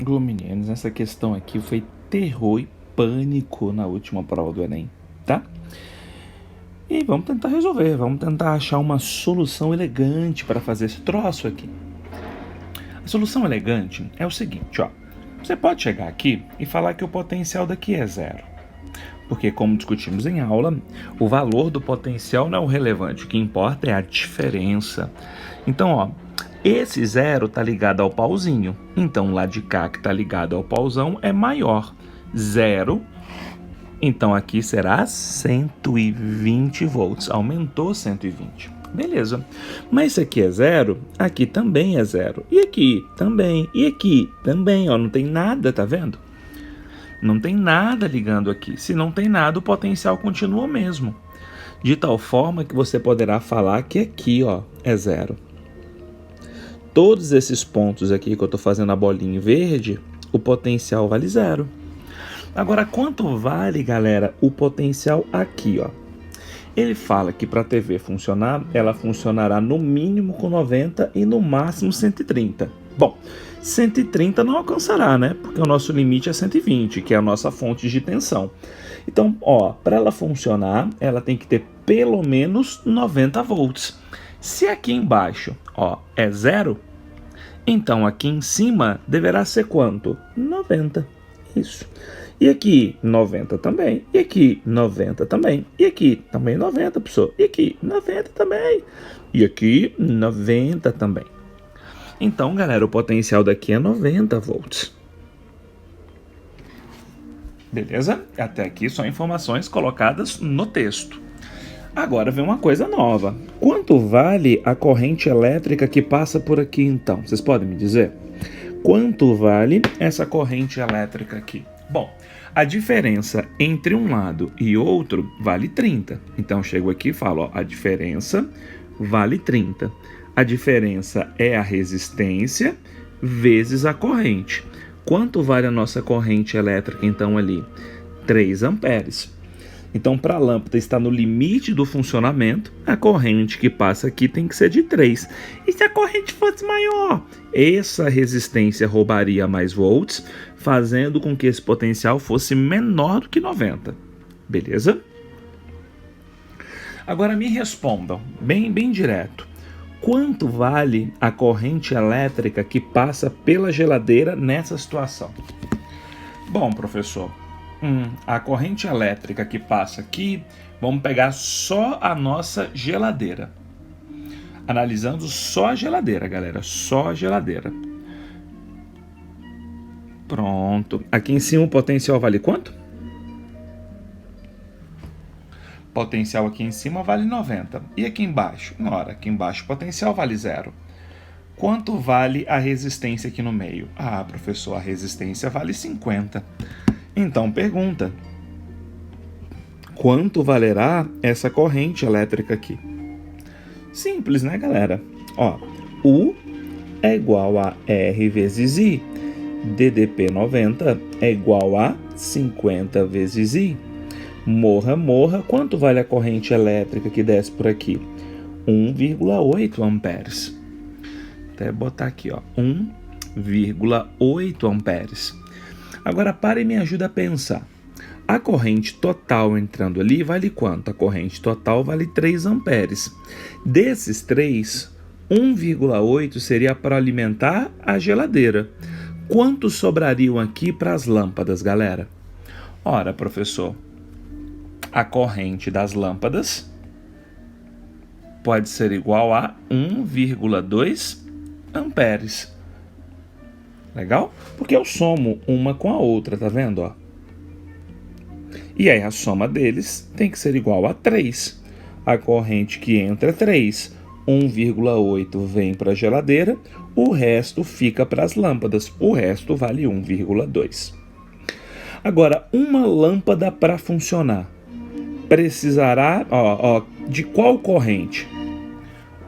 Meninos, essa questão aqui foi terror e pânico na última prova do Enem, tá? E vamos tentar resolver, vamos tentar achar uma solução elegante para fazer esse troço aqui. A solução elegante é o seguinte, ó. Você pode chegar aqui e falar que o potencial daqui é zero. Porque, como discutimos em aula, o valor do potencial não é o relevante, o que importa é a diferença. Então, ó, esse zero está ligado ao pauzinho. Então, lá de cá que está ligado ao pauzão é maior. Zero. Então, aqui será 120 volts. Aumentou 120. Beleza. Mas se aqui é zero, aqui também é zero. E aqui também. E aqui também. Ó, não tem nada, tá vendo? Não tem nada ligando aqui. Se não tem nada, o potencial continua o mesmo. De tal forma que você poderá falar que aqui, ó, é zero. Todos esses pontos aqui que eu estou fazendo a bolinha em verde, o potencial vale zero. Agora, quanto vale, galera, o potencial aqui, ó? Ele fala que para a TV funcionar, ela funcionará no mínimo com 90 e no máximo 130. Bom, 130 não alcançará, né? Porque o nosso limite é 120, que é a nossa fonte de tensão. Então, ó, para ela funcionar, ela tem que ter pelo menos 90 volts. Se aqui embaixo, ó, é zero, então aqui em cima deverá ser quanto? 90. Isso. E aqui 90 também. E aqui 90 também. E aqui também 90, professor. E aqui 90 também. E aqui 90 também. Então, galera, o potencial daqui é 90 volts. Beleza? Até aqui são informações colocadas no texto. Agora vem uma coisa nova. Quanto vale a corrente elétrica que passa por aqui, então? Vocês podem me dizer? Quanto vale essa corrente elétrica aqui? Bom, a diferença entre um lado e outro vale 30. Então, eu chego aqui e falo, ó, a diferença vale 30. A diferença é a resistência vezes a corrente. Quanto vale a nossa corrente elétrica, então, ali? 3 amperes. Então, para a lâmpada estar no limite do funcionamento, a corrente que passa aqui tem que ser de 3. E se a corrente fosse maior? Essa resistência roubaria mais volts, fazendo com que esse potencial fosse menor do que 90. Beleza? Agora me respondam, bem direto. Quanto vale a corrente elétrica que passa pela geladeira nessa situação? Bom, professor, a corrente elétrica que passa aqui, vamos pegar só a nossa geladeira. Analisando só a geladeira, galera, só a geladeira. Pronto. Aqui em cima o potencial vale quanto? Potencial aqui em cima vale 90. E aqui embaixo? Ora, aqui embaixo o potencial vale 0. Quanto vale a resistência aqui no meio? Ah, professor, a resistência vale 50. Então, pergunta. Quanto valerá essa corrente elétrica aqui? Simples, né, galera? Ó, U é igual a R vezes I. DDP 90 é igual a 50 vezes I. Morra, quanto vale a corrente elétrica que desce por aqui? 1,8 amperes. Até botar aqui, ó, 1,8 amperes. Agora, para e me ajuda a pensar. A corrente total entrando ali vale quanto? A corrente total vale 3 amperes. Desses 3, 1,8 seria para alimentar a geladeira. Quantos sobrariam aqui para as lâmpadas, galera? Ora, professor, a corrente das lâmpadas pode ser igual a 1,2 amperes. Legal? Porque eu somo uma com a outra, tá vendo? Ó? E aí a soma deles tem que ser igual a 3. A corrente que entra é 3. 1,8 vem para a geladeira, o resto fica para as lâmpadas. O resto vale 1,2. Agora, uma lâmpada para funcionar precisará de qual corrente?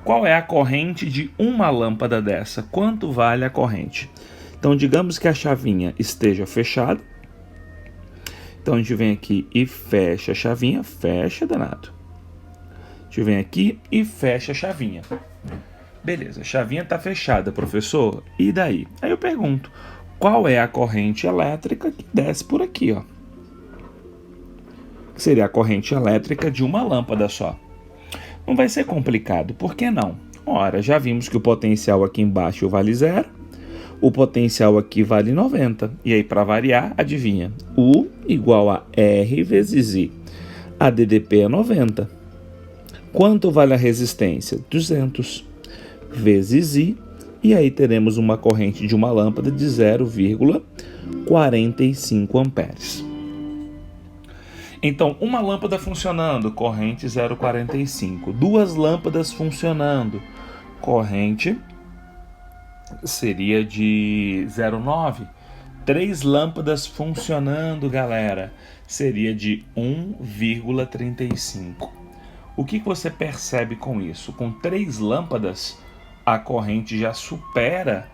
Qual é a corrente de uma lâmpada dessa? Quanto vale a corrente? Então, digamos que a chavinha esteja fechada. Então, a gente vem aqui e fecha a chavinha. Fecha, danado. A gente vem aqui e fecha a chavinha. Beleza, a chavinha está fechada, professor. E daí? Aí eu pergunto, qual é a corrente elétrica que desce por aqui, ó. Seria a corrente elétrica de uma lâmpada só. Não vai ser complicado, por que não? Ora, já vimos que o potencial aqui embaixo vale 0, o potencial aqui vale 90. E aí, para variar, adivinha? U igual a R vezes I. A DDP é 90. Quanto vale a resistência? 200 vezes I. E aí teremos uma corrente de uma lâmpada de 0,45 amperes. Então, uma lâmpada funcionando, corrente 0,45. Duas lâmpadas funcionando, corrente seria de 0,9. 3 lâmpadas funcionando, galera, seria de 1,35. O que você percebe com isso? Com 3 lâmpadas, a corrente já supera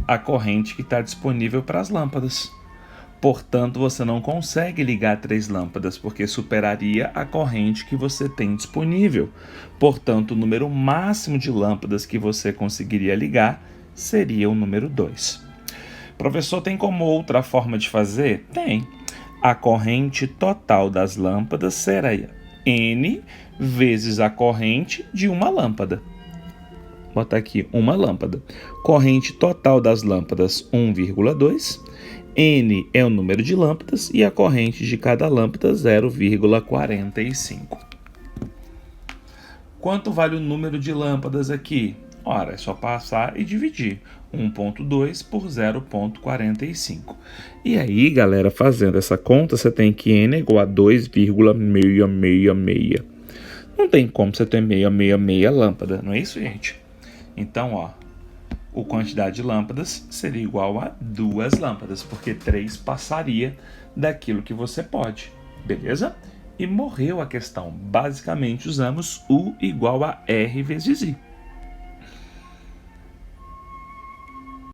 a corrente que está disponível para as lâmpadas. Portanto, você não consegue ligar 3 lâmpadas, porque superaria a corrente que você tem disponível. Portanto, o número máximo de lâmpadas que você conseguiria ligar seria o número 2. Professor, tem como outra forma de fazer? Tem. A corrente total das lâmpadas será N vezes a corrente de uma lâmpada. Vou botar aqui uma lâmpada. Corrente total das lâmpadas 1,2. N é o número de lâmpadas e a corrente de cada lâmpada 0,45. Quanto vale o número de lâmpadas aqui? Ora, é só passar e dividir 1,2 por 0,45. E aí, galera, fazendo essa conta, você tem que N é igual a 2,666. Não tem como você ter 666 lâmpada, não é isso, gente? Então, ó, a quantidade de lâmpadas seria igual a 2 lâmpadas, porque 3 passaria daquilo que você pode, beleza? E morreu a questão. Basicamente, usamos U igual a R vezes I.